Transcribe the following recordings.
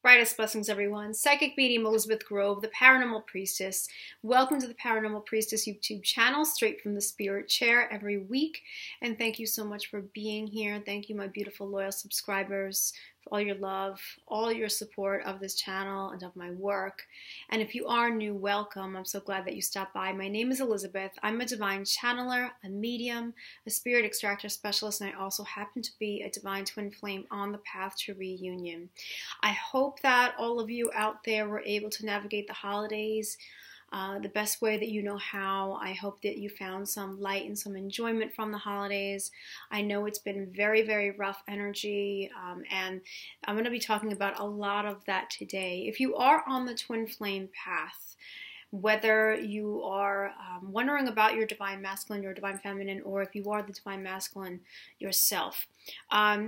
Brightest blessings, everyone. Psychic medium Elizabeth Grove, the Paranormal Priestess. Welcome to the Paranormal Priestess YouTube channel, straight from the spirit chair every week. And thank you so much for being here. Thank you, my beautiful loyal subscribers, for all your love, all your support of this channel and of my work. And if you are new, welcome. I'm so glad that you stopped by. My name is Elizabeth. I'm a divine channeler, a medium, a spirit extractor specialist, and I also happen to be a divine twin flame on the path to reunion. I hope that all of you out there were able to navigate the holidays the best way that you know how. I hope that you found some light and some enjoyment from the holidays. I know it's been very, very rough energy, and I'm going to be talking about a lot of that today. If you are on the twin flame path, whether you are wondering about your divine masculine, your divine feminine, or if you are the divine masculine yourself,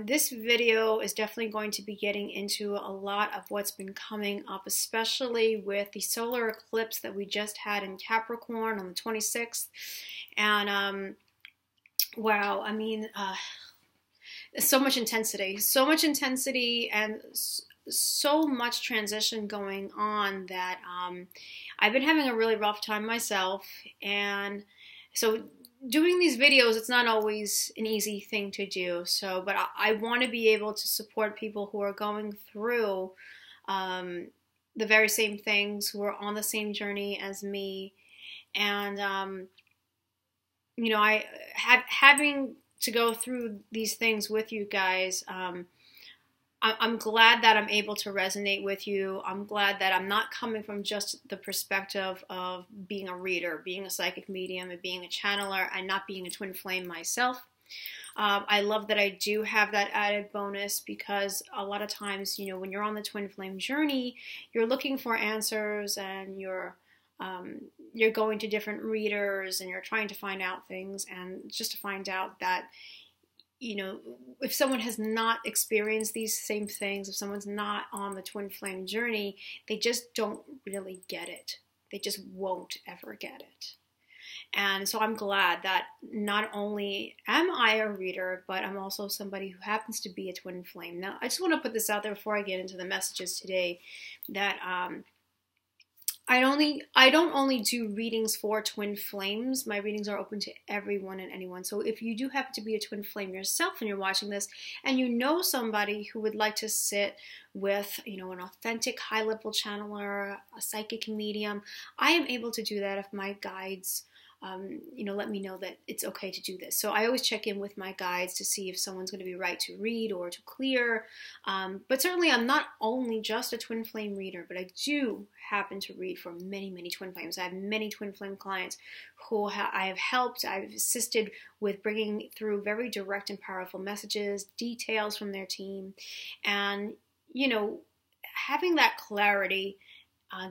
this video is definitely going to be getting into a lot of what's been coming up, especially with the solar eclipse that we just had in Capricorn on the 26th. And wow, I mean, so much intensity and so much transition going on that I've been having a really rough time myself. And so doing these videos, it's not always an easy thing to do. But I want to be able to support people who are going through the very same things, who are on the same journey as me. And you know, having to go through these things with you guys, I'm glad that I'm able to resonate with you. I'm glad that I'm not coming from just the perspective of being a reader, being a psychic medium, and being a channeler, and not being a twin flame myself. I love that I do have that added bonus, because a lot of times, you know, when you're on the twin flame journey, you're looking for answers, and you're going to different readers, and you're trying to find out things, and just to find out that, you know, if someone has not experienced these same things, if someone's not on the twin flame journey, they just don't really get it. They just won't ever get it. And so I'm glad that not only am I a reader, but I'm also somebody who happens to be a twin flame. Now, I just want to put this out there before I get into the messages today, that I don't only do readings for twin flames. My readings are open to everyone and anyone. So if you do happen to be a twin flame yourself and you're watching this, and you know somebody who would like to sit with, you know, an authentic high-level channeler, a psychic medium, I am able to do that if my guides you know, let me know that it's okay to do this. So I always check in with my guides to see if someone's going to be right to read or to clear. But certainly I'm not only just a twin flame reader, but I do happen to read for many, many twin flames. I have many twin flame clients who I have helped, I've assisted with bringing through very direct and powerful messages, details from their team. And, you know, having that clarity,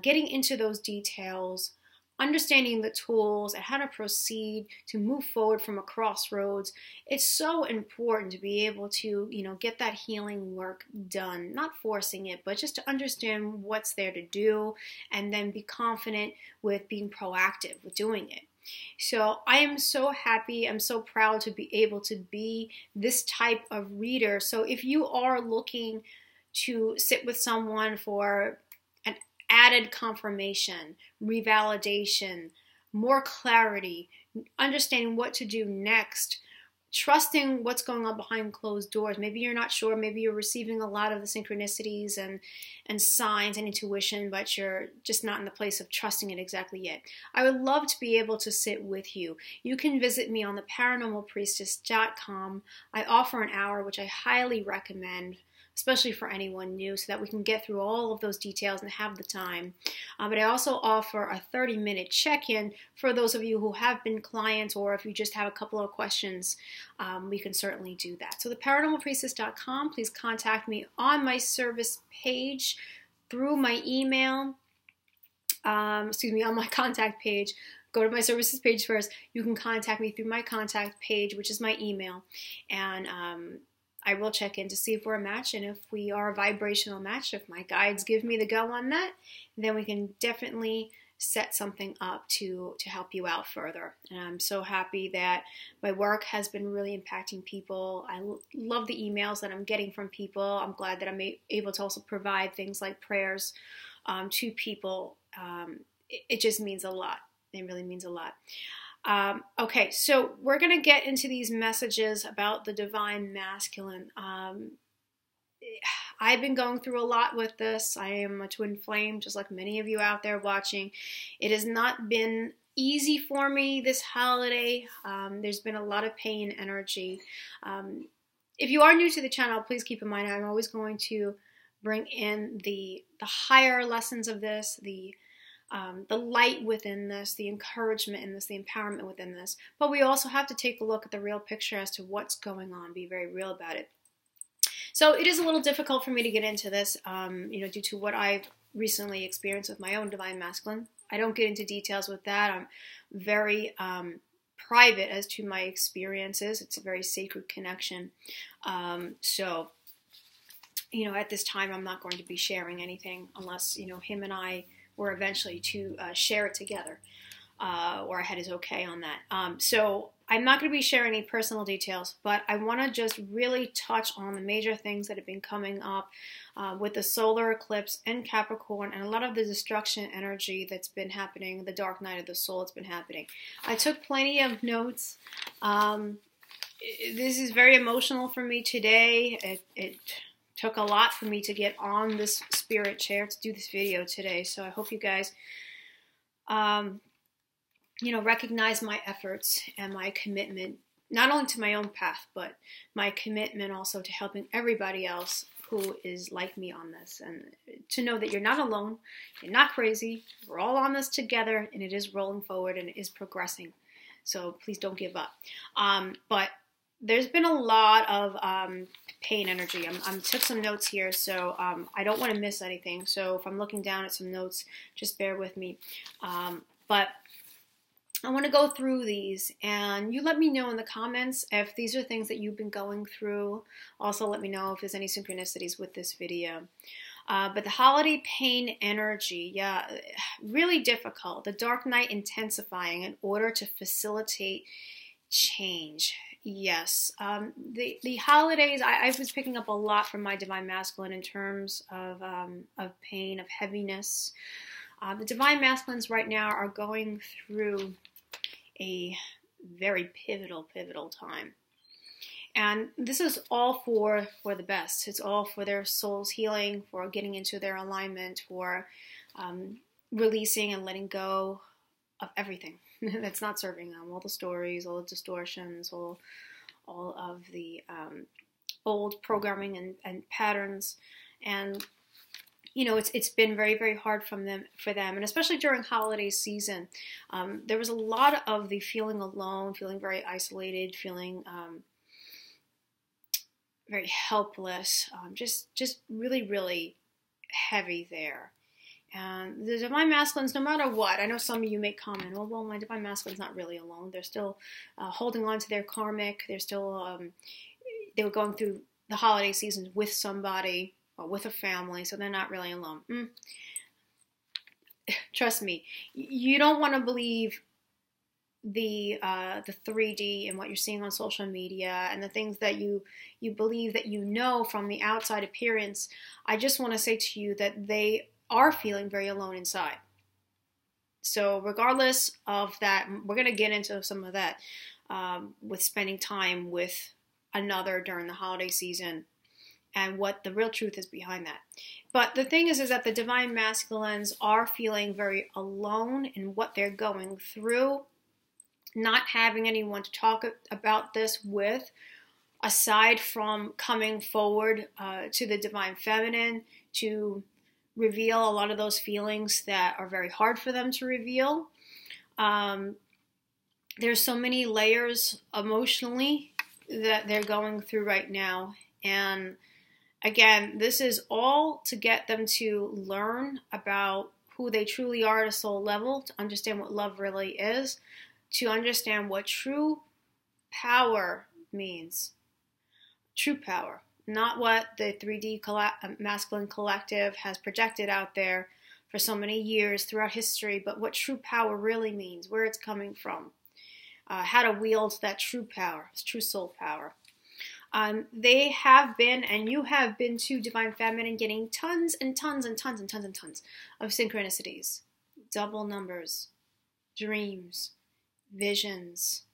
getting into those details, understanding the tools and how to proceed to move forward from a crossroads, it's so important to be able to, you know, get that healing work done, not forcing it, but just to understand what's there to do, and then be confident with being proactive with doing it. So I am so happy, I'm so proud to be able to be this type of reader. So if you are looking to sit with someone for added confirmation, revalidation, more clarity, understanding what to do next, trusting what's going on behind closed doors. Maybe you're not sure, maybe you're receiving a lot of the synchronicities and signs and intuition, but you're just not in the place of trusting it exactly yet. I would love to be able to sit with you. You can visit me on the paranormalpriestess.com. I offer an hour, which I highly recommend, especially for anyone new, so that we can get through all of those details and have the time. But I also offer a 30-minute check-in for those of you who have been clients, or if you just have a couple of questions, we can certainly do that. So the paranormalpriestess.com, please contact me on my service page through my email, on my contact page. Go to my services page first. You can contact me through my contact page, which is my email, and I will check in to see if we're a match, and if we are a vibrational match, if my guides give me the go on that, then we can definitely set something up to help you out further. And I'm so happy that my work has been really impacting people. I love the emails that I'm getting from people. I'm glad that I'm able to also provide things like prayers to people. It just means a lot. It really means a lot. Okay, so we're going to get into these messages about the divine masculine. I've been going through a lot with this. I am a twin flame, just like many of you out there watching. It has not been easy for me this holiday. There's been a lot of pain energy. If you are new to the channel, please keep in mind I'm always going to bring in the higher lessons of this, the light within this, the encouragement in this, the empowerment within this. But we also have to take a look at the real picture as to what's going on, be very real about it. So it is a little difficult for me to get into this, due to what I've recently experienced with my own divine masculine. I don't get into details with that. I'm very private as to my experiences. It's a very sacred connection. So, at this time, I'm not going to be sharing anything unless, him and I were eventually to share it together, or I had his okay on that. So I'm not going to be sharing any personal details, but I want to just really touch on the major things that have been coming up with the solar eclipse in Capricorn and a lot of the destruction energy that's been happening, the dark night of the soul that's been happening. I took plenty of notes. This is very emotional for me today. It took a lot for me to get on this spirit chair to do this video today, so I hope you guys recognize my efforts and my commitment, not only to my own path, but my commitment also to helping everybody else who is like me on this. And to know that you're not alone, you're not crazy, we're all on this together, and it is rolling forward and it is progressing. So please don't give up. But there's been a lot of pain energy. I took some notes here, so I don't want to miss anything. So if I'm looking down at some notes, just bear with me. But I want to go through these, and you let me know in the comments if these are things that you've been going through. Also, let me know if there's any synchronicities with this video. But the holiday pain energy, yeah, really difficult. The dark night intensifying in order to facilitate change. Yes, the holidays, I was picking up a lot from my divine masculine in terms of pain, of heaviness. The divine masculines right now are going through a very pivotal time. And this is all for the best. It's all for their soul's healing, for getting into their alignment, for releasing and letting go of everything that's not serving them. All the stories, all the distortions, all of the old programming and patterns. And it's been very, very hard for them, and especially during holiday season. There was a lot of the feeling alone, feeling very isolated, feeling very helpless, just really, really heavy there. And the divine masculines, no matter what, I know some of you may comment, well, my divine masculine's not really alone. They're still holding on to their karmic. They're still, they were going through the holiday seasons with somebody, or with a family, so they're not really alone. Trust me, you don't want to believe the 3D and what you're seeing on social media and the things that you believe that from the outside appearance. I just want to say to you that they are feeling very alone inside. So regardless of that, we're going to get into some of that with spending time with another during the holiday season, and what the real truth is behind that. But the thing is that the divine masculines are feeling very alone in what they're going through, not having anyone to talk about this with, aside from coming forward to the divine feminine to reveal a lot of those feelings that are very hard for them to reveal. There's so many layers emotionally that they're going through right now. And again, this is all to get them to learn about who they truly are at a soul level, to understand what love really is, to understand what true power means. True power, not what the 3D masculine collective has projected out there for so many years throughout history, but what true power really means, where it's coming from, how to wield that true power, true soul power. They have been, and you have been too, Divine Feminine, getting tons and tons and tons and tons and tons of synchronicities, double numbers, dreams, visions,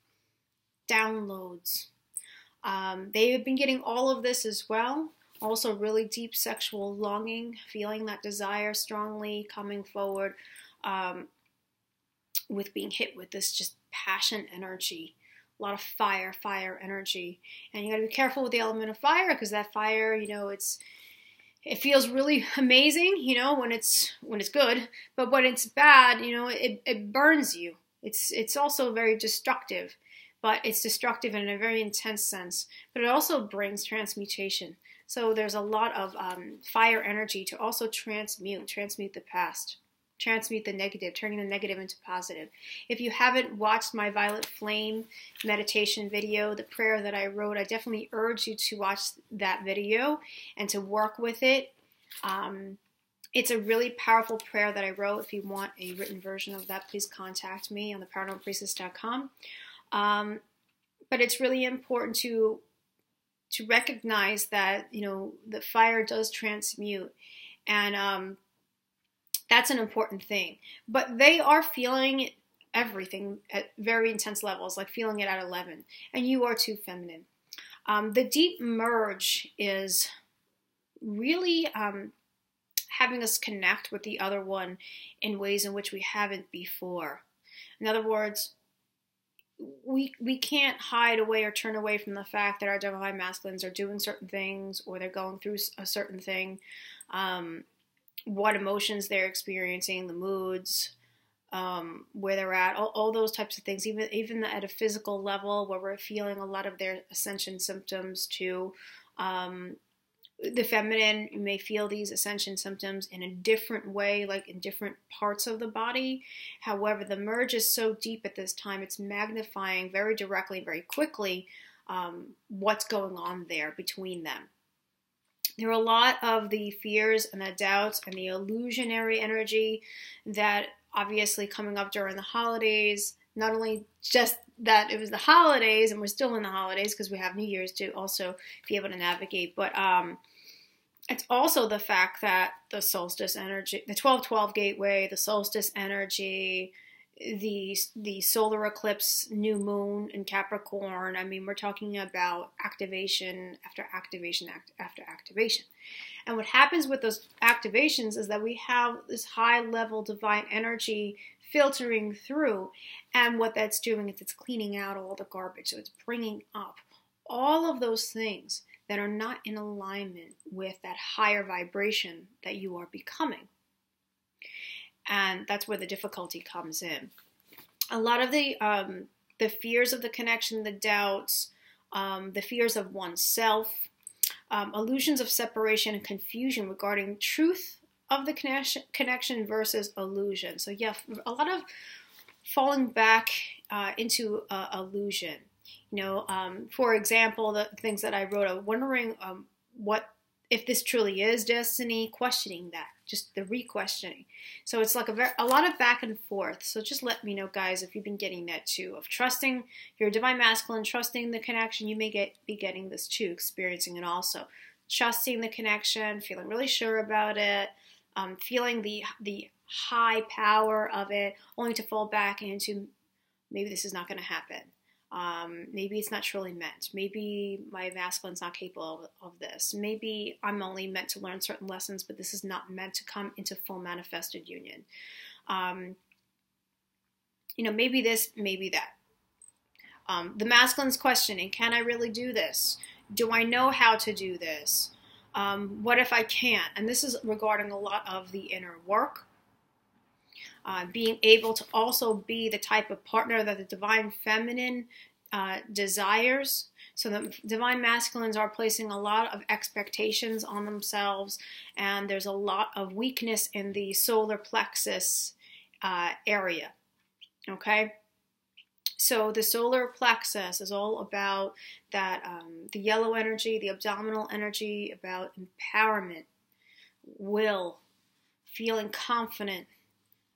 downloads. They have been getting all of this as well. Also really deep sexual longing, feeling that desire strongly coming forward, with being hit with this just passion energy. A lot of fire energy. And you got to be careful with the element of fire, because that fire, it feels really amazing, when it's good, but when it's bad, it burns you. It's also very destructive, but it's destructive in a very intense sense, but it also brings transmutation. So there's a lot of fire energy to also transmute the past, transmute the negative, turning the negative into positive. If you haven't watched my Violet Flame meditation video, the prayer that I wrote, I definitely urge you to watch that video and to work with it. It's a really powerful prayer that I wrote. If you want a written version of that, please contact me on the paranormalpriestess.com. But it's really important to recognize that, the fire does transmute, and that's an important thing. But they are feeling everything at very intense levels, like feeling it at 11, and you are too, feminine. The deep merge is really having us connect with the other one in ways in which we haven't before. In other words, we can't hide away or turn away from the fact that our divine masculines are doing certain things, or they're going through a certain thing, what emotions they're experiencing, the moods, where they're at, all those types of things, even at a physical level where we're feeling a lot of their ascension symptoms too. The feminine may feel these ascension symptoms in a different way, like in different parts of the body. However, the merge is so deep at this time, it's magnifying very directly, very quickly, what's going on there between them. There are a lot of the fears and the doubts and the illusionary energy that obviously coming up during the holidays, not only just that it was the holidays and we're still in the holidays because we have New Year's to also be able to navigate, but it's also the fact that the solstice energy, the 12-12 gateway, the solstice energy, the solar eclipse, new moon in Capricorn. I mean, we're talking about activation after activation after activation. And what happens with those activations is that we have this high level divine energy filtering through. And what that's doing is it's cleaning out all the garbage. So it's bringing up all of those things that are not in alignment with that higher vibration that you are becoming. And that's where the difficulty comes in. A lot of the fears of the connection, the doubts, the fears of oneself, illusions of separation and confusion regarding truth of the connection versus illusion. So yeah, a lot of falling back into illusion. For example, the things that I wrote, I'm wondering what if this truly is destiny, questioning that, just the re-questioning. So it's like a lot of back and forth. So just let me know, guys, if you've been getting that too, of trusting your divine masculine, trusting the connection. You may be getting this too, experiencing it also. Trusting the connection, feeling really sure about it, feeling the high power of it, only to fall back into maybe this is not going to happen. Maybe it's not truly meant. Maybe my masculine's not capable of this. Maybe I'm only meant to learn certain lessons, but this is not meant to come into full manifested union. Maybe this, maybe that. The masculine's questioning, can I really do this? Do I know how to do this? What if I can't? And this is regarding a lot of the inner work. Being able to also be the type of partner that the divine feminine desires. So the divine masculines are placing a lot of expectations on themselves, and there's a lot of weakness in the solar plexus area. Okay? So the solar plexus is all about that, the yellow energy, the abdominal energy, about empowerment, will, feeling confident,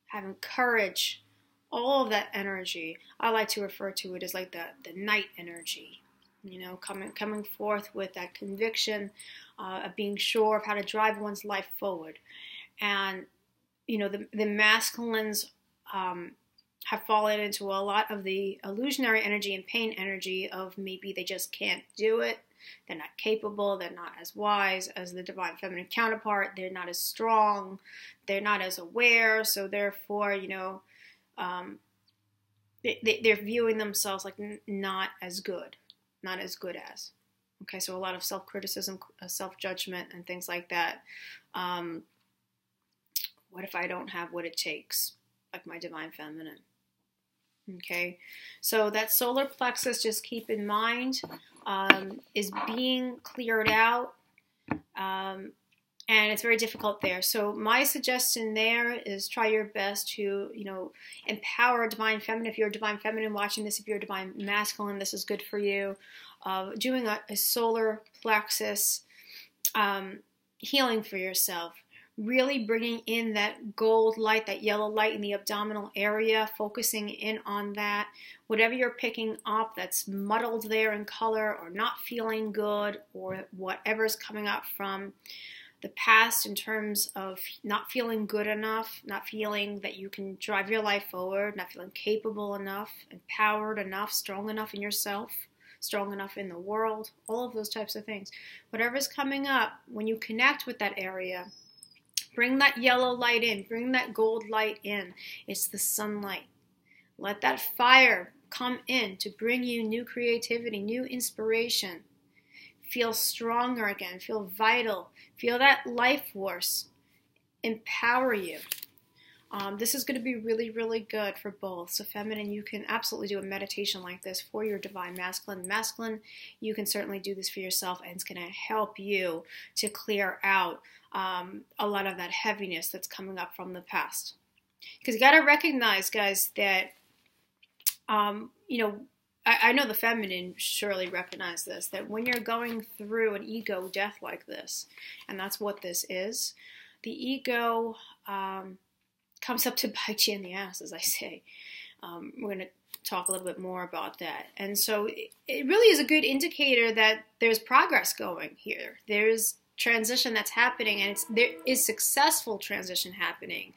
having courage, all of that energy. I like to refer to it as like the knight energy, you know, coming forth with that conviction of being sure of how to drive one's life forward. And, you know, the masculines have fallen into a lot of the illusionary energy and pain energy of maybe they just can't do it. They're not capable. They're not as wise as the divine feminine counterpart. They're not as strong. They're not as aware. So therefore, you know, they're viewing themselves like not as good as. Okay, so a lot of self-criticism, self-judgment, and things like that. What if I don't have what it takes, like my divine feminine? Okay, so that solar plexus, just keep in mind, is being cleared out, and it's very difficult there. So my suggestion there is try your best to, you know, empower a divine feminine. If you're a divine feminine watching this, if you're a divine masculine, this is good for you. Doing a solar plexus healing for yourself. Really bringing in that gold light, that yellow light in the abdominal area, focusing in on that. Whatever you're picking up that's muddled there in color or not feeling good, or whatever's coming up from the past in terms of not feeling good enough, not feeling that you can drive your life forward, not feeling capable enough, empowered enough, strong enough in yourself, strong enough in the world, all of those types of things. Whatever's coming up, when you connect with that area, bring that yellow light in. Bring that gold light in. It's the sunlight. Let that fire come in to bring you new creativity, new inspiration. Feel stronger again. Feel vital. Feel that life force empower you. This is going to be really, really good for both. So feminine, you can absolutely do a meditation like this for your divine masculine. Masculine, you can certainly do this for yourself, and it's going to help you to clear out a lot of that heaviness that's coming up from the past. Because you got to recognize, guys, that, you know, I know the feminine surely recognize this, that when you're going through an ego death like this, and that's what this is, the ego comes up to bite you in the ass, as I say. We're going to talk a little bit more about that. And so it really is a good indicator that there's progress going here. There's transition that's happening, and there is successful transition happening.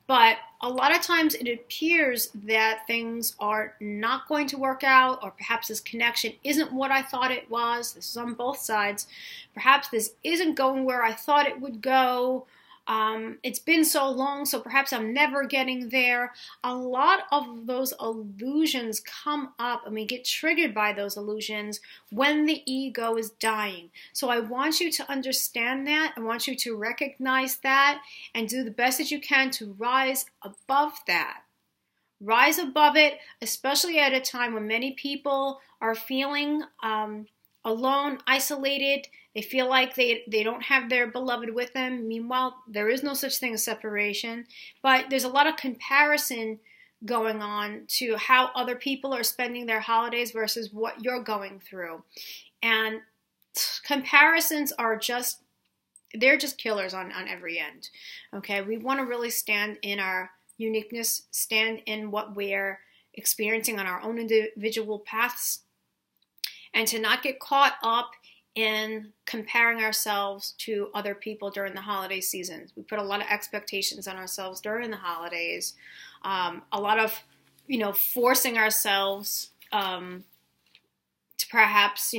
But a lot of times it appears that things are not going to work out, or perhaps this connection isn't what I thought it was. This is on both sides. Perhaps this isn't going where I thought it would go. It's been so long, so perhaps I'm never getting there. A lot of those illusions come up, and we get triggered by those illusions when the ego is dying. So I want you to understand that. I want you to recognize that and do the best that you can to rise above that. Rise above it, especially at a time when many people are feeling alone, isolated. They feel like they don't have their beloved with them. Meanwhile, there is no such thing as separation. But there's a lot of comparison going on to how other people are spending their holidays versus what you're going through. And comparisons are they're just killers on every end. Okay, we want to really stand in our uniqueness, stand in what we're experiencing on our own individual paths, and to not get caught up in comparing ourselves to other people during the holiday seasons. We put a lot of expectations on ourselves during the holidays. A lot of, forcing ourselves to perhaps,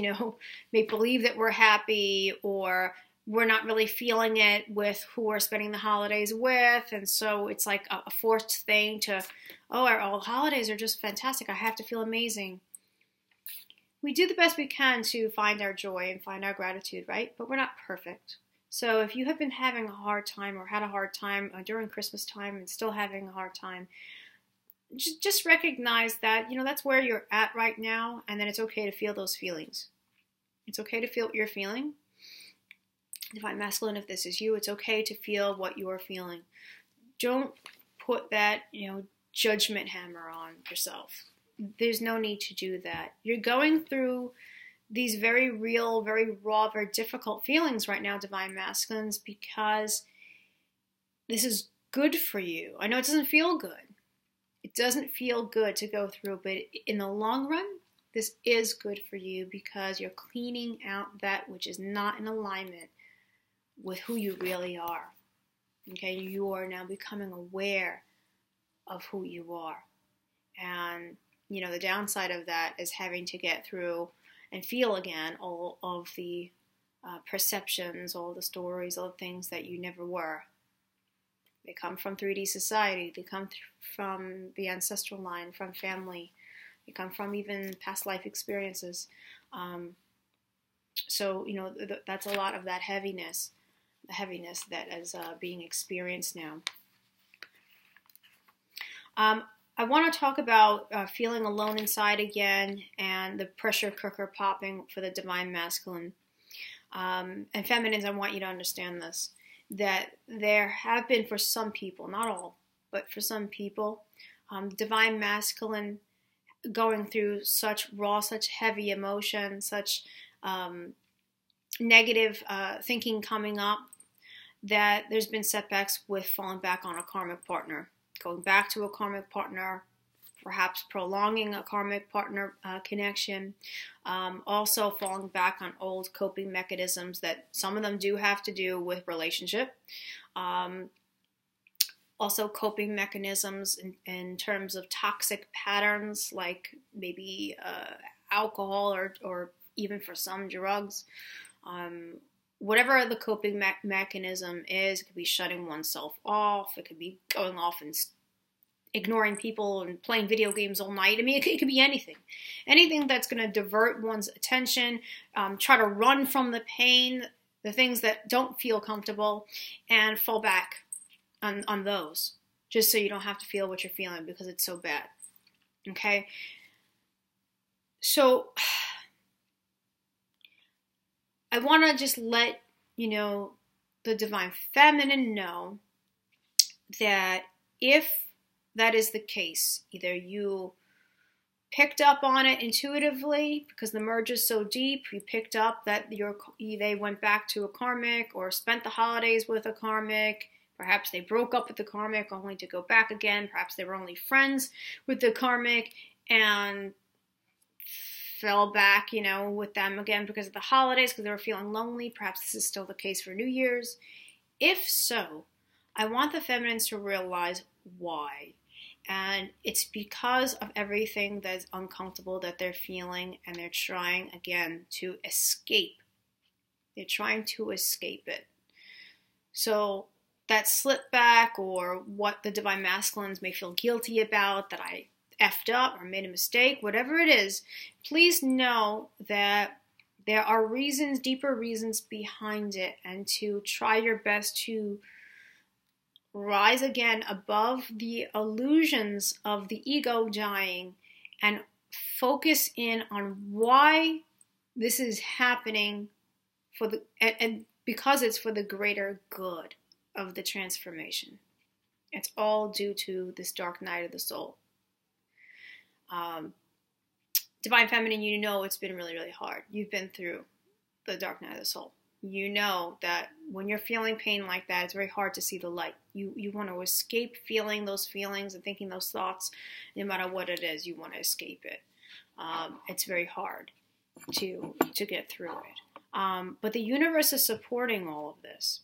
make believe that we're happy, or we're not really feeling it with who we're spending the holidays with. And so it's like a forced thing to, our holidays are just fantastic. I have to feel amazing. We do the best we can to find our joy and find our gratitude, right? But we're not perfect. So if you have been having a hard time or had a hard time during Christmas time and still having a hard time, just recognize that, that's where you're at right now, and then it's okay to feel those feelings. It's okay to feel what you're feeling. Divine Masculine, if this is you, it's okay to feel what you're feeling. Don't put that, judgment hammer on yourself. There's no need to do that. You're going through these very real, very raw, very difficult feelings right now, Divine Masculines, because this is good for you. I know it doesn't feel good. It doesn't feel good to go through, but in the long run, this is good for you because you're cleaning out that which is not in alignment with who you really are. Okay, you are now becoming aware of who you are. And, the downside of that is having to get through and feel again all of the perceptions, all the stories, all the things that you never were. They come from 3D society. They come from the ancestral line, from family. They come from even past life experiences. So, that's a lot of that heaviness, the heaviness that is being experienced now. I want to talk about feeling alone inside again and the pressure cooker popping for the divine masculine. And feminines, I want you to understand this, that there have been for some people, not all, but for some people, divine masculine going through such raw, such heavy emotion, such negative thinking coming up, that there's been setbacks with falling back on a karmic partner, going back to a karmic partner, perhaps prolonging a karmic partner connection, also falling back on old coping mechanisms that some of them do have to do with relationship. Also coping mechanisms in terms of toxic patterns, like maybe alcohol or even for some drugs. Whatever the coping mechanism is, it could be shutting oneself off. It could be going off and ignoring people and playing video games all night. I mean, it could be anything. Anything that's going to divert one's attention, try to run from the pain, the things that don't feel comfortable, and fall back on those, just so you don't have to feel what you're feeling because it's so bad. Okay? So I want to just let, the divine feminine know that if that is the case, either you picked up on it intuitively because the merge is so deep, you picked up that they went back to a karmic or spent the holidays with a karmic, perhaps they broke up with the karmic only to go back again, perhaps they were only friends with the karmic and fell back, with them again because of the holidays, because they were feeling lonely. Perhaps this is still the case for New Year's. If so, I want the feminines to realize why. And it's because of everything that's uncomfortable that they're feeling, and they're trying, again, to escape. They're trying to escape it. So that slip back, or what the divine masculines may feel guilty about, that I effed up or made a mistake, whatever it is, please know that there are reasons, deeper reasons behind it, and to try your best to rise again above the illusions of the ego dying and focus in on why this is happening and because it's for the greater good of the transformation. It's all due to this dark night of the soul. Divine feminine, it's been really, really hard. You've been through the dark night of the soul. You know that when you're feeling pain like that, it's very hard to see the light. You want to escape feeling those feelings and thinking those thoughts. No matter what it is, you want to escape it. It's very hard to get through it. But the universe is supporting all of this.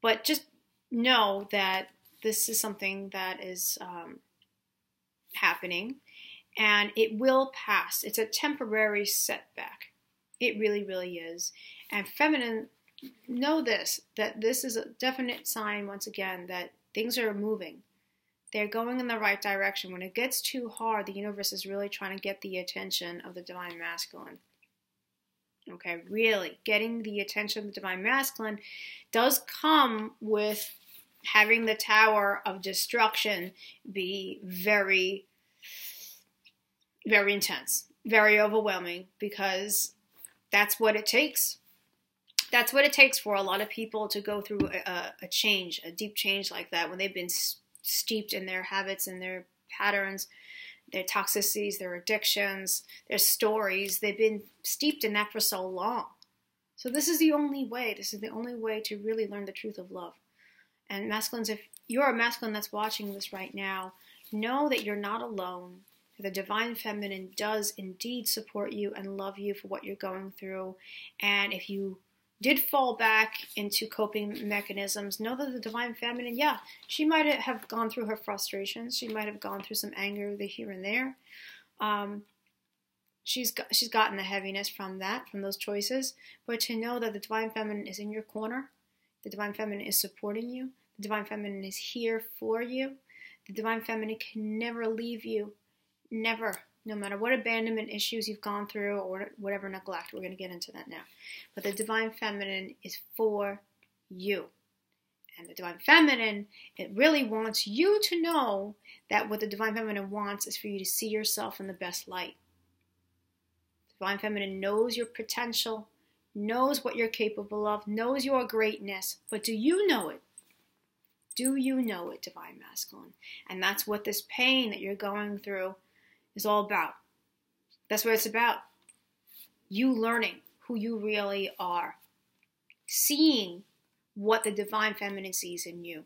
But just know that this is something that is happening, and it will pass. It's a temporary setback. It really, really is. And feminine, know this, that this is a definite sign, once again, that things are moving. They're going in the right direction. When it gets too hard, the universe is really trying to get the attention of the divine masculine. Okay, really, getting the attention of the divine masculine does come with having the tower of destruction be very, very intense, very overwhelming, because that's what it takes. That's what it takes for a lot of people to go through a change, a deep change like that, when they've been steeped in their habits and their patterns, their toxicities, their addictions, their stories. They've been steeped in that for so long. So this is the only way. This is the only way to really learn the truth of love. And masculines, if you're a masculine that's watching this right now, know that you're not alone. The divine feminine does indeed support you and love you for what you're going through. And if you did fall back into coping mechanisms, know that the divine feminine, yeah, she might have gone through her frustrations. She might have gone through some anger here and there. She's gotten the heaviness from those choices. But to know that the divine feminine is in your corner, the divine feminine is supporting you, the divine feminine is here for you, the divine feminine can never leave you, never, no matter what abandonment issues you've gone through or whatever neglect. We're going to get into that now. But the divine feminine is for you. And the divine feminine, it really wants you to know that what the divine feminine wants is for you to see yourself in the best light. The divine feminine knows your potential, knows what you're capable of, knows your greatness. But do you know it? Do you know it, divine masculine? And that's what this pain that you're going through is all about. That's what it's about. You learning who you really are. Seeing what the divine feminine sees in you.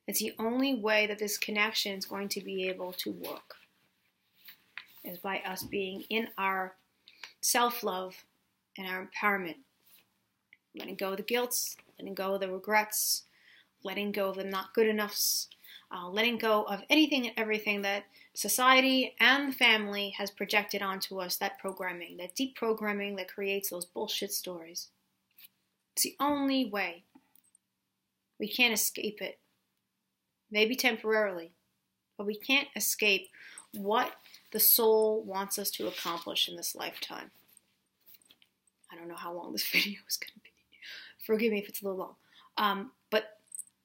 It's the only way that this connection is going to be able to work. Is by us being in our self-love and our empowerment. Letting go of the guilt, letting go of the regrets, letting go of the not good enoughs, letting go of anything and everything that society and family has projected onto us, that programming, that deep programming that creates those bullshit stories. It's the only way. We can't escape it. Maybe temporarily, but we can't escape what the soul wants us to accomplish in this lifetime. I don't know how long this video is going to be. Forgive me if it's a little long. But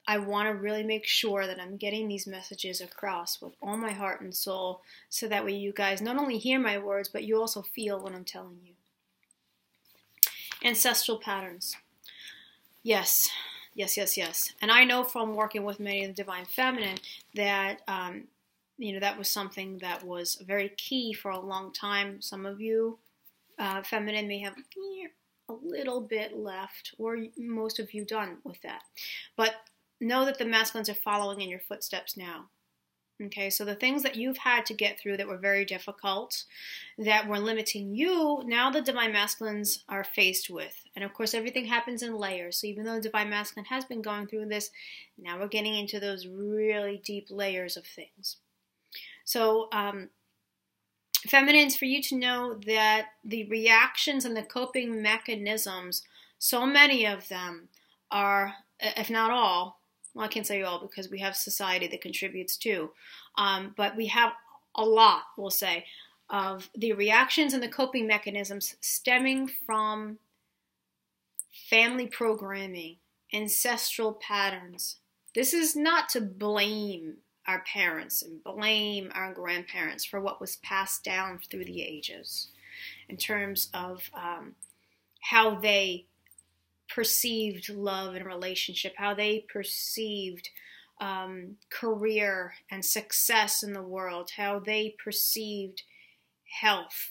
I want to really make sure that I'm getting these messages across with all my heart and soul so that way you guys not only hear my words, but you also feel what I'm telling you. Ancestral patterns. Yes. And I know from working with many of the divine feminine that, that was something that was very key for a long time. Some of you feminine may have a little bit left, or most of you done with that. But know that the masculines are following in your footsteps now. Okay, so the things that you've had to get through that were very difficult, that were limiting you, now the divine masculines are faced with. And of course, everything happens in layers. So even though the divine masculine has been going through this, now we're getting into those really deep layers of things. So, feminines, for you to know that the reactions and the coping mechanisms, so many of them are, if not all, well, I can't say all because we have society that contributes too, but we have a lot, we'll say, of the reactions and the coping mechanisms stemming from family programming, ancestral patterns. This is not to blame our parents and blame our grandparents for what was passed down through the ages in terms of how they perceived love and relationship, how they perceived career and success in the world, how they perceived health,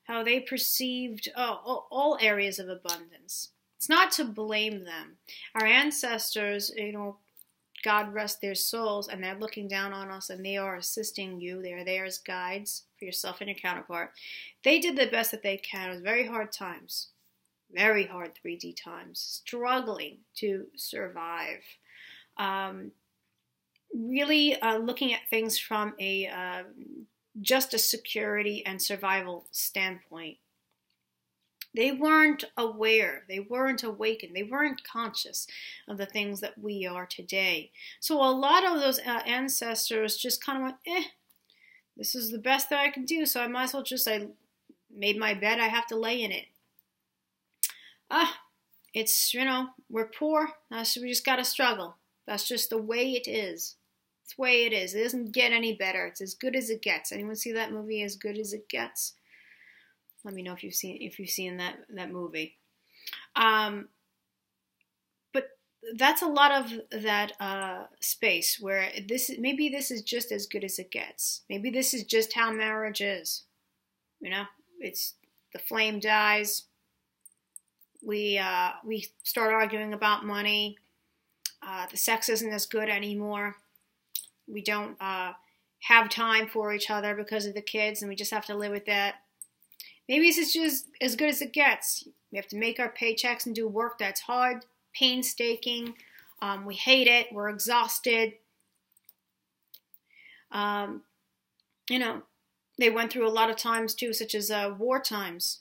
how they perceived all areas of abundance. It's not to blame them. Our ancestors, God rest their souls, and they're looking down on us, and they are assisting you. They are there as guides for yourself and your counterpart. They did the best that they can. It was very hard times. Very hard 3D times, struggling to survive. Really looking at things from just a security and survival standpoint. They weren't aware, they weren't awakened, they weren't conscious of the things that we are today. So a lot of those ancestors just kind of went, this is the best that I can do, so I might as well I made my bed, I have to lay in it. It's, we're poor, so we just gotta struggle. That's just the way it is. It's the way it is. It doesn't get any better. It's as good as it gets. Anyone see that movie, As Good as It Gets? Let me know if you've seen that movie. But that's a lot of that space where maybe this is just as good as it gets. Maybe this is just how marriage is. It's the flame dies. We start arguing about money. The sex isn't as good anymore. We don't have time for each other because of the kids, and we just have to live with that. Maybe this is just as good as it gets. We have to make our paychecks and do work that's hard, painstaking. We hate it. We're exhausted. You know, they went through a lot of times too, such as war times.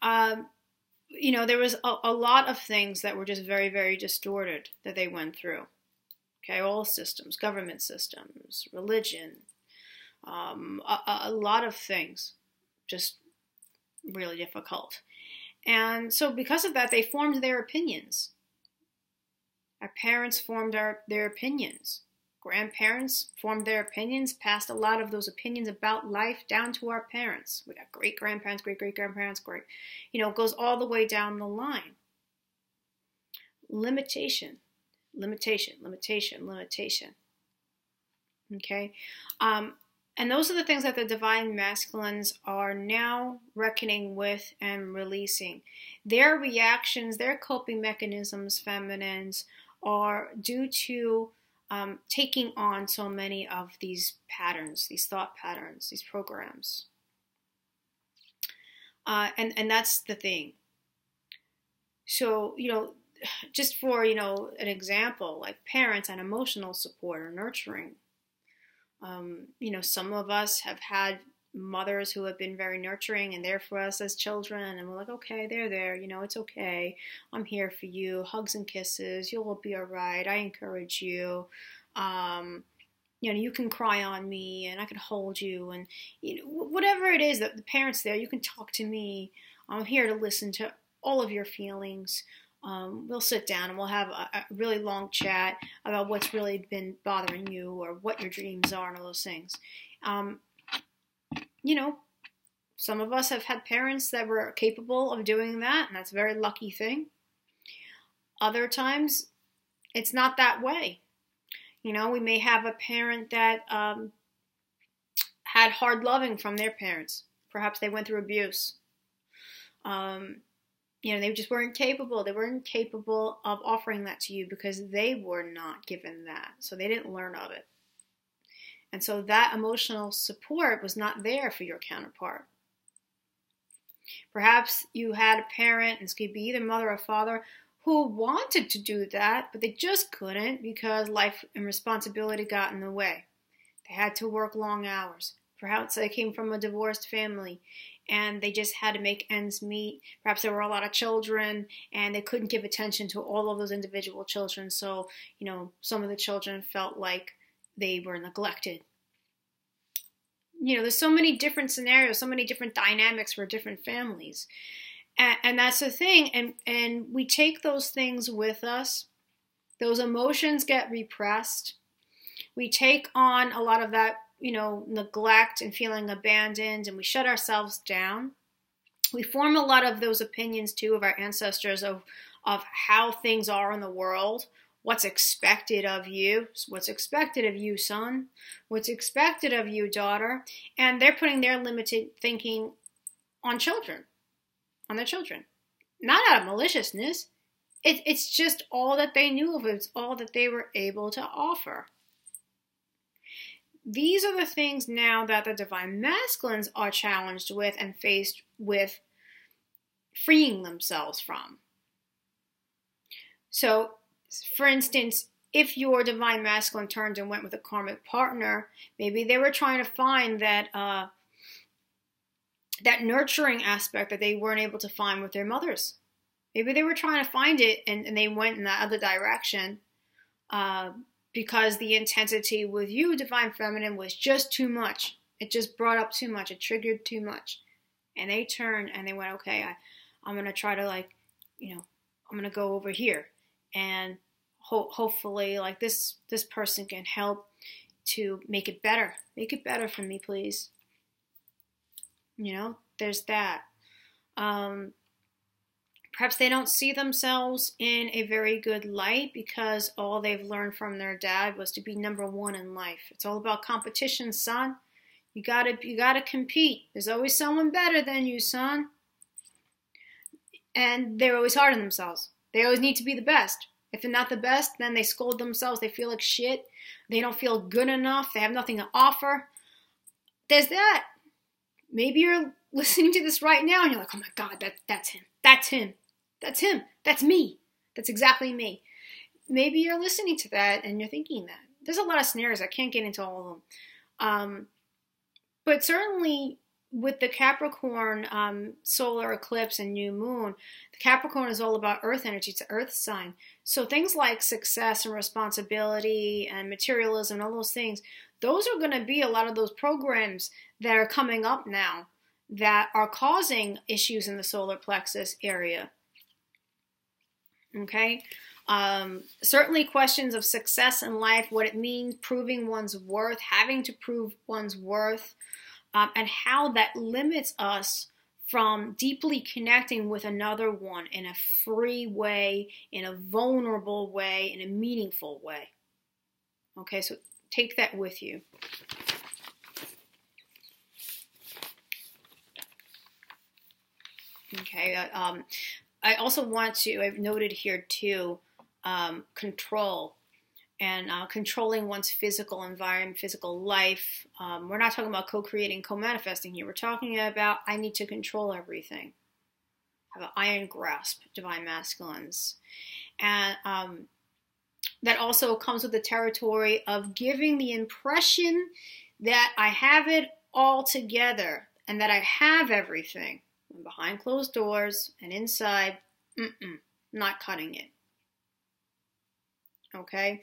You know, there was a lot of things that were just very, very distorted that they went through. Okay, all systems, government systems, religion, a lot of things, just really difficult. And so because of that, they formed their opinions. Our parents formed their opinions. Grandparents formed their opinions, passed a lot of those opinions about life down to our parents. We got great-grandparents, great-great-grandparents, great. You know, it goes all the way down the line. Limitation. Okay? And those are the things that the divine masculines are now reckoning with and releasing. Their reactions, their coping mechanisms, feminines, are due to taking on so many of these patterns, these thought patterns, these programs. And that's the thing. So, you know, just for, you know, an example, like parents and emotional support or nurturing. You know, some of us have had mothers who have been very nurturing and there for us as children, and we're like, okay, they're there, you know, it's okay, I'm here for you, hugs and kisses, you'll be all right, I encourage you, you know, you can cry on me and I can hold you, and you know, whatever it is that the parents there, you can talk to me, I'm here to listen to all of your feelings. We'll sit down and we'll have a really long chat about what's really been bothering you or what your dreams are and all those things. You know, some of us have had parents that were capable of doing that, and that's a very lucky thing. Other times, it's not that way. You know, we may have a parent that had hard loving from their parents. Perhaps they went through abuse. You know, they just weren't capable. They weren't capable of offering that to you because they were not given that. So they didn't learn of it. And so that emotional support was not there for your counterpart. Perhaps you had a parent, and this could be either mother or father, who wanted to do that, but they just couldn't because life and responsibility got in the way. They had to work long hours. Perhaps they came from a divorced family and they just had to make ends meet. Perhaps there were a lot of children and they couldn't give attention to all of those individual children. So, you know, some of the children felt like they were neglected. You know, there's so many different scenarios, so many different dynamics for different families. And that's the thing. And we take those things with us. Those emotions get repressed. We take on a lot of that, you know, neglect and feeling abandoned, and we shut ourselves down. We form a lot of those opinions too of our ancestors of how things are in the world, what's expected of you, what's expected of you, son, what's expected of you, daughter, and they're putting their limited thinking on children, on their children. Not out of maliciousness. It's just all that they knew of. It's all that they were able to offer. These are the things now that the divine masculines are challenged with and faced with freeing themselves from. So, for instance, if your divine masculine turned and went with a karmic partner, maybe they were trying to find that that nurturing aspect that they weren't able to find with their mothers. Maybe they were trying to find it and they went in that other direction. Because the intensity with you, divine feminine, was just too much. It just brought up too much. It triggered too much. And they turned and they went, okay, I'm going to try to, like, you know, I'm going to go over here. And hopefully, like, this person can help to make it better. Make it better for me, please. You know, there's that. Perhaps they don't see themselves in a very good light because all they've learned from their dad was to be number one in life. It's all about competition, son. You gotta compete. There's always someone better than you, son. And they're always hard on themselves. They always need to be the best. If they're not the best, then they scold themselves. They feel like shit. They don't feel good enough. They have nothing to offer. There's that. Maybe you're listening to this right now and you're like, oh my God, that's him. That's him. That's him. That's me. That's exactly me. Maybe you're listening to that and you're thinking that. There's a lot of snares. I can't get into all of them. But certainly with the Capricorn solar eclipse and new moon, the Capricorn is all about earth energy. It's an earth sign. So things like success and responsibility and materialism and all those things, those are going to be a lot of those programs that are coming up now that are causing issues in the solar plexus area. Okay? Certainly questions of success in life, what it means, proving one's worth, having to prove one's worth, and how that limits us from deeply connecting with another one in a free way, in a vulnerable way, in a meaningful way. Okay, so take that with you. Okay, I also want to, I've noted here too, control and controlling one's physical environment, physical life. We're not talking about co-creating, co-manifesting here. We're talking about I need to control everything. Have an iron grasp, divine masculines. And that also comes with the territory of giving the impression that I have it all together and that I have everything. And behind closed doors and inside, not cutting it. Okay?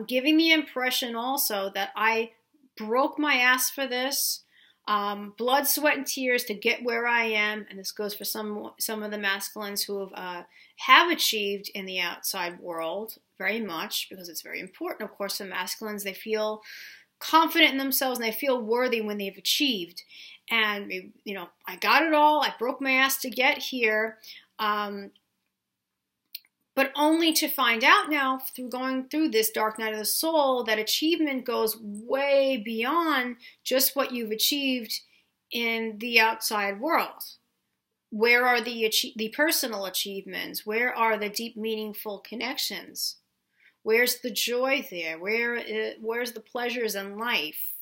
Giving the impression also that I broke my ass for this, blood, sweat, and tears to get where I am, and this goes for some of the masculines who have achieved in the outside world very much, because it's very important, of course, for masculines. They feel confident in themselves and they feel worthy when they've achieved. And, you know, I got it all. I broke my ass to get here. But only to find out now, through going through this dark night of the soul, that achievement goes way beyond just what you've achieved in the outside world. Where are the personal achievements? Where are the deep, meaningful connections? Where's the joy there? Where's the pleasures in life?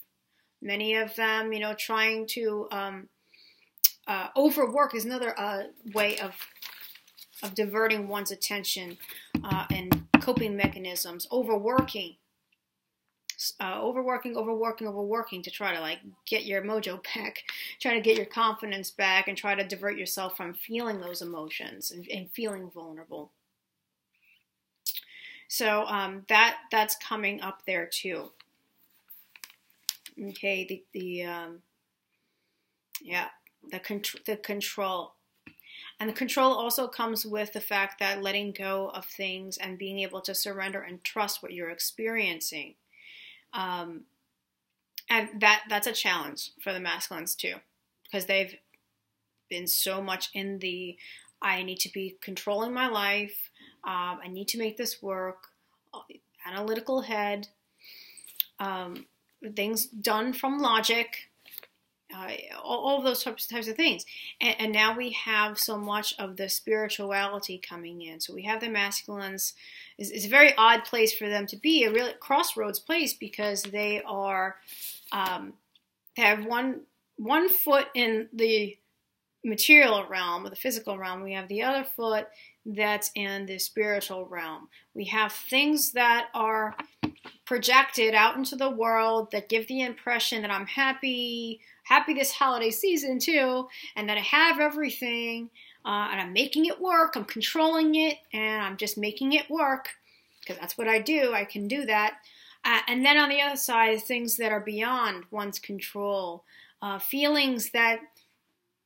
Many of them, you know, trying to overwork is another way of diverting one's attention and coping mechanisms. Overworking to try to like get your mojo back, try to get your confidence back, and try to divert yourself from feeling those emotions and feeling vulnerable. So that's coming up there too. Okay, the control. And the control also comes with the fact that letting go of things and being able to surrender and trust what you're experiencing. And that's a challenge for the masculines too, because they've been so much in the, I need to be controlling my life, I need to make this work, analytical head, things done from logic, all of those types of things. And now we have so much of the spirituality coming in. So we have the masculines. It's a very odd place for them to be, a real crossroads place, because they are, they have one foot in the material realm, or the physical realm. We have the other foot that's in the spiritual realm. We have things that are projected out into the world that give the impression that I'm happy this holiday season too, and that I have everything, and I'm making it work, I'm controlling it, and I'm just making it work, because that's what I do, I can do that. And then on the other side, things that are beyond one's control, feelings that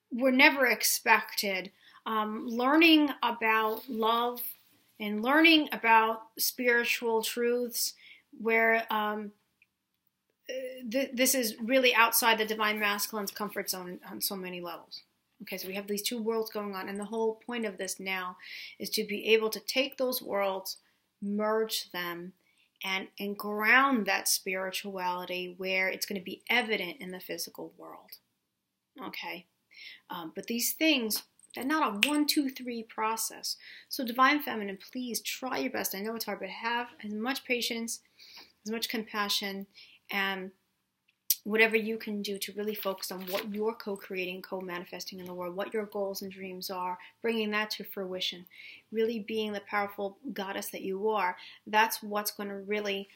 were never expected, learning about love, and learning about spiritual truths, where this is really outside the divine masculine's comfort zone on so many levels. Okay, so we have these two worlds going on, and the whole point of this now is to be able to take those worlds, merge them, and ground that spirituality where it's going to be evident in the physical world. Okay, but these things They're not a 1, 2, 3 process. So Divine Feminine, please try your best. I know it's hard, but have as much patience, as much compassion, and whatever you can do to really focus on what you're co-creating, co-manifesting in the world, what your goals and dreams are, bringing that to fruition, really being the powerful goddess that you are. That's what's going to really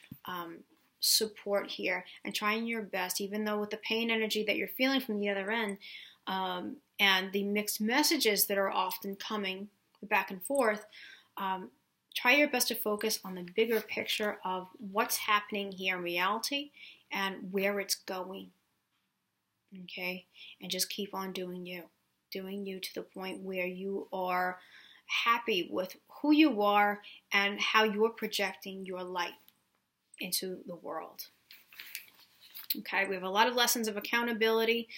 support here, and trying your best, even though with the pain energy that you're feeling from the other end, and the mixed messages that are often coming back and forth, try your best to focus on the bigger picture of what's happening here in reality and where it's going, okay? And just keep on doing you to the point where you are happy with who you are and how you're projecting your light into the world. Okay, we have a lot of lessons of accountability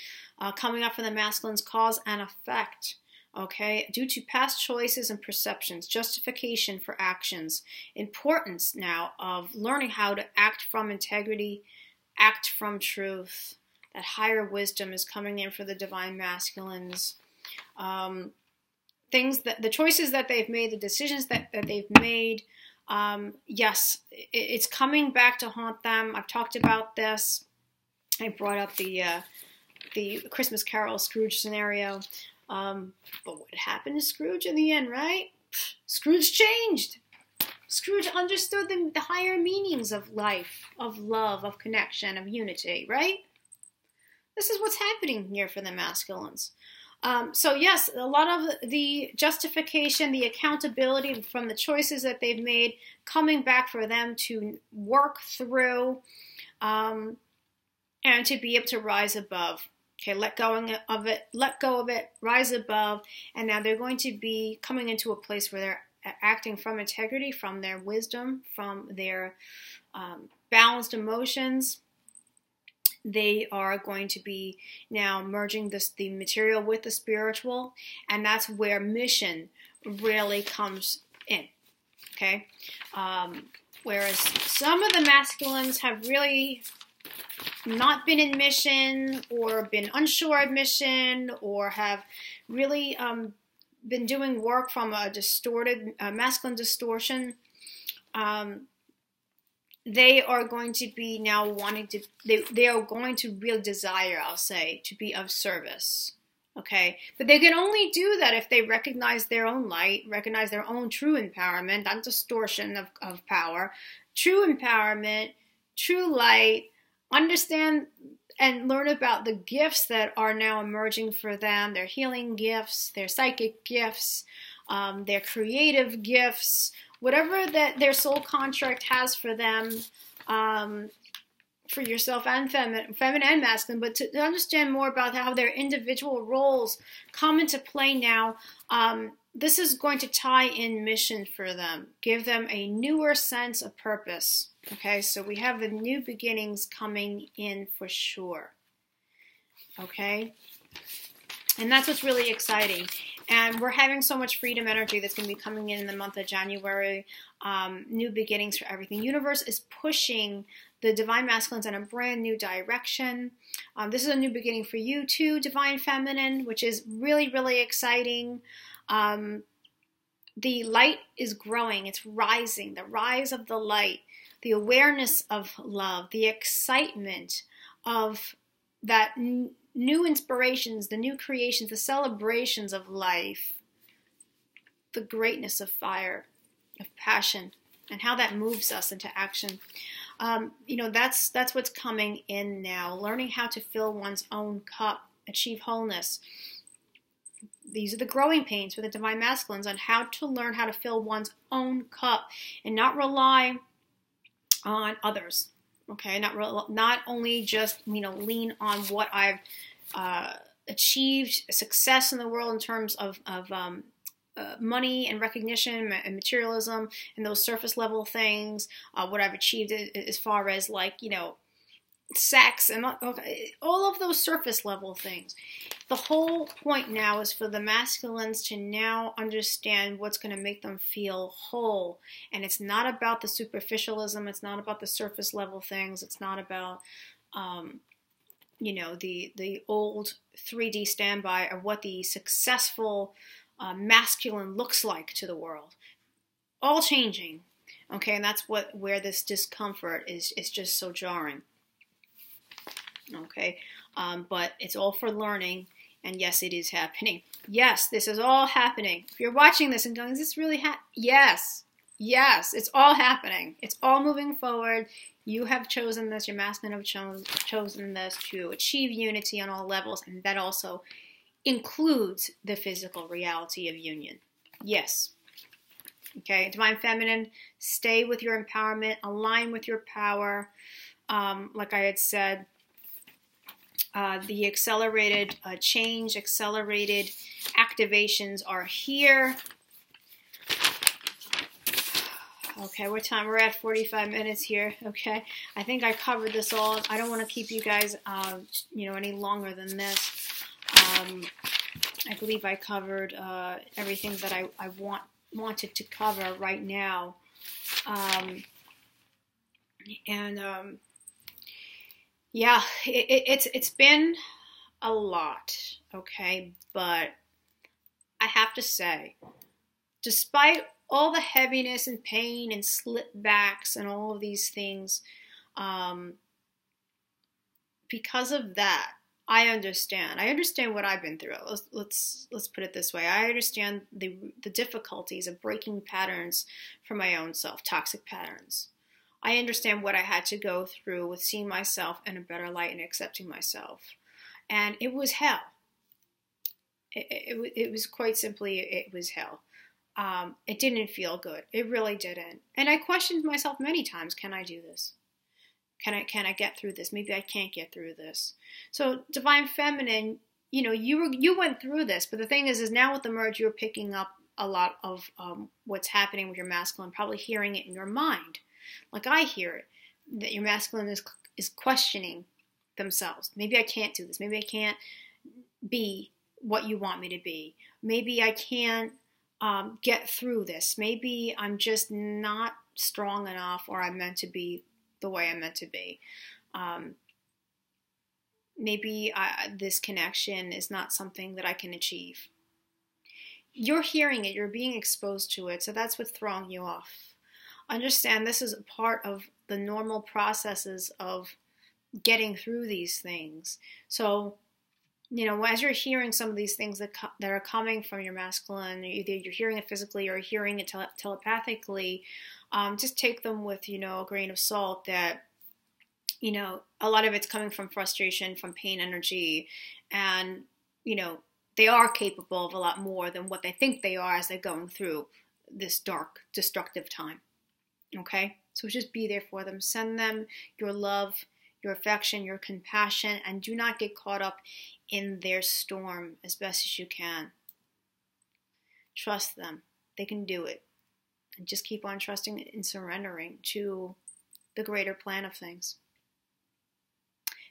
coming up for the masculines, cause and effect. Okay, due to past choices and perceptions, justification for actions, importance now of learning how to act from integrity, act from truth. That higher wisdom is coming in for the divine masculines. The choices that they've made, the decisions that they've made, yes, it's coming back to haunt them. I've talked about this. I brought up the Christmas Carol Scrooge scenario. But what happened to Scrooge in the end, right? Scrooge changed. Scrooge understood the higher meanings of life, of love, of connection, of unity, right? This is what's happening here for the masculines. So yes, a lot of the justification, the accountability from the choices that they've made, coming back for them to work through, and to be able to rise above. Okay, let go of it, rise above, and now they're going to be coming into a place where they're acting from integrity, from their wisdom, from their balanced emotions. They are going to be now merging the material with the spiritual, and that's where mission really comes in, okay? Whereas some of the masculines have really not been in mission, or been unsure of mission, or have really been doing work from a distorted masculine distortion. They are going to be now wanting to, they are going to really desire, I'll say, to be of service. Okay, but they can only do that if they recognize their own light, recognize their own true empowerment, not distortion of power, true empowerment, true light, understand and learn about the gifts that are now emerging for them, their healing gifts, their psychic gifts, their creative gifts, whatever that their soul contract has for them, for yourself and feminine and masculine, but to understand more about how their individual roles come into play now. This is going to tie in mission for them, give them a newer sense of purpose. Okay, so we have the new beginnings coming in for sure. Okay, and that's what's really exciting. And we're having so much freedom energy that's going to be coming in the month of January. New beginnings for everything. Universe is pushing the divine masculines in a brand new direction. This is a new beginning for you too, divine feminine, which is really, really exciting. The light is growing. It's rising. The rise of the light. The awareness of love. The excitement of that new inspirations, the new creations, the celebrations of life, the greatness of fire, of passion, and how that moves us into action. That's what's coming in now. Learning how to fill one's own cup, achieve wholeness. These are the growing pains for the divine masculines on how to learn how to fill one's own cup and not rely on others. Okay, not only just lean on what I've achieved, success in the world in terms of money and recognition and materialism and those surface level things. What I've achieved as far as sex and all of those surface level things. The whole point now is for the masculines to now understand what's going to make them feel whole. And it's not about the superficialism. It's not about the surface level things. It's not about the old 3D standby of what the successful masculine looks like to the world. All changing, okay, and that's where this discomfort is just so jarring, okay, but it's all for learning, and yes, it is happening. Yes, this is all happening. If you're watching this and going, is this really yes, it's all happening. It's all moving forward. You have chosen this, your masculine have chosen this to achieve unity on all levels, and that also includes the physical reality of union. Yes. Okay, Divine Feminine, stay with your empowerment, align with your power. Like I had said, the accelerated change, accelerated activations are here. Okay, what time? We're at 45 minutes here. Okay, I think I covered this all. I don't want to keep you guys, any longer than this. I believe I covered everything that I wanted to cover right now, yeah, it's been a lot, okay, but I have to say, despite all the heaviness and pain and slip backs and all of these things, because of that, I understand what I've been through. Let's put it this way. I understand the difficulties of breaking patterns for my own self, toxic patterns. I understand what I had to go through with seeing myself in a better light and accepting myself. And it was hell. It was quite simply, it was hell. It didn't feel good. It really didn't. And I questioned myself many times, can I do this? Can I get through this? Maybe I can't get through this. So Divine Feminine, you went through this, but the thing is now with the merge, you're picking up a lot of what's happening with your masculine, probably hearing it in your mind, like I hear it, that your masculine is questioning themselves. Maybe I can't do this. Maybe I can't be what you want me to be. Maybe I can't get through this. Maybe I'm just not strong enough, or I'm meant to be the way I'm meant to be. Maybe this connection is not something that I can achieve. You're hearing it, you're being exposed to it, so that's what's throwing you off. Understand this is a part of the normal processes of getting through these things. So, as you're hearing some of these things that are coming from your masculine, either you're hearing it physically or hearing it telepathically, just take them with, a grain of salt that, a lot of it's coming from frustration, from pain energy, and, they are capable of a lot more than what they think they are as they're going through this dark, destructive time. Okay? So just be there for them. Send them your love, your affection, your compassion, and do not get caught up in their storm as best as you can. Trust them. They can do it. And just keep on trusting and surrendering to the greater plan of things.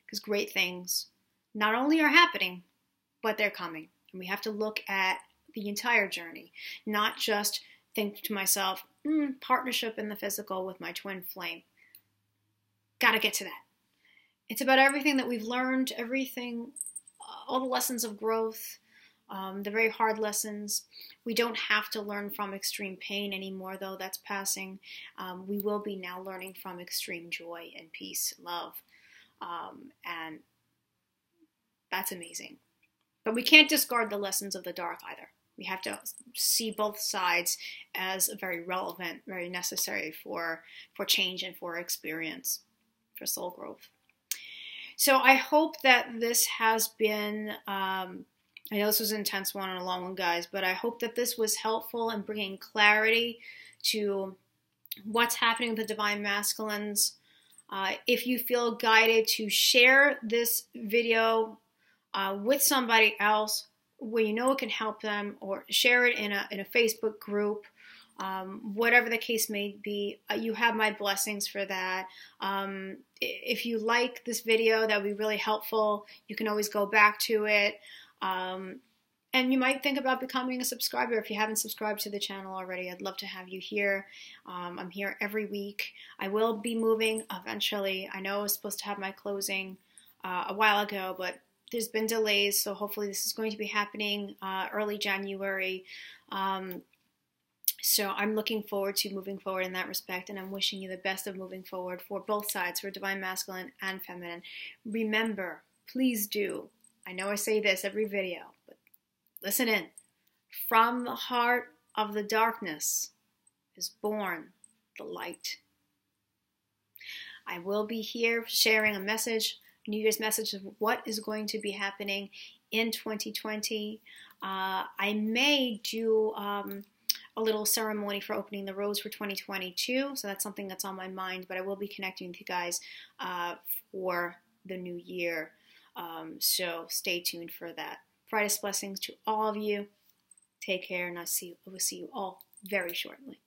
Because great things not only are happening, but they're coming. And we have to look at the entire journey, not just think to myself, partnership in the physical with my twin flame. Got to get to that. It's about everything that we've learned, everything, all the lessons of growth, the very hard lessons. We don't have to learn from extreme pain anymore, though. That's passing. We will be now learning from extreme joy and peace, love. And that's amazing. But we can't discard the lessons of the dark either. We have to see both sides as very relevant, very necessary for change and for experience, for soul growth. So I hope that this has been, I know this was an intense one and a long one, guys, but I hope that this was helpful in bringing clarity to what's happening with the Divine Masculines. If you feel guided to share this video with somebody else where you know it can help them, or share it in a Facebook group, whatever the case may be, you have my blessings for that. If you like this video, that would be really helpful. You can always go back to it. And you might think about becoming a subscriber if you haven't subscribed to the channel already. I'd love to have you here. I'm here every week. I will be moving eventually. I know I was supposed to have my closing a while ago, but there's been delays, so hopefully this is going to be happening early January. So I'm looking forward to moving forward in that respect, and I'm wishing you the best of moving forward for both sides, for divine masculine and feminine. Remember, please do, I know I say this every video, but listen in. From the heart of the darkness is born the light. I will be here sharing a message, New Year's message of what is going to be happening in 2020. I may do a little ceremony for opening the roads for 2022, so that's something that's on my mind, but I will be connecting with you guys for the new year, so stay tuned for that. Brightest blessings to all of you. Take care, and I will see you all very shortly.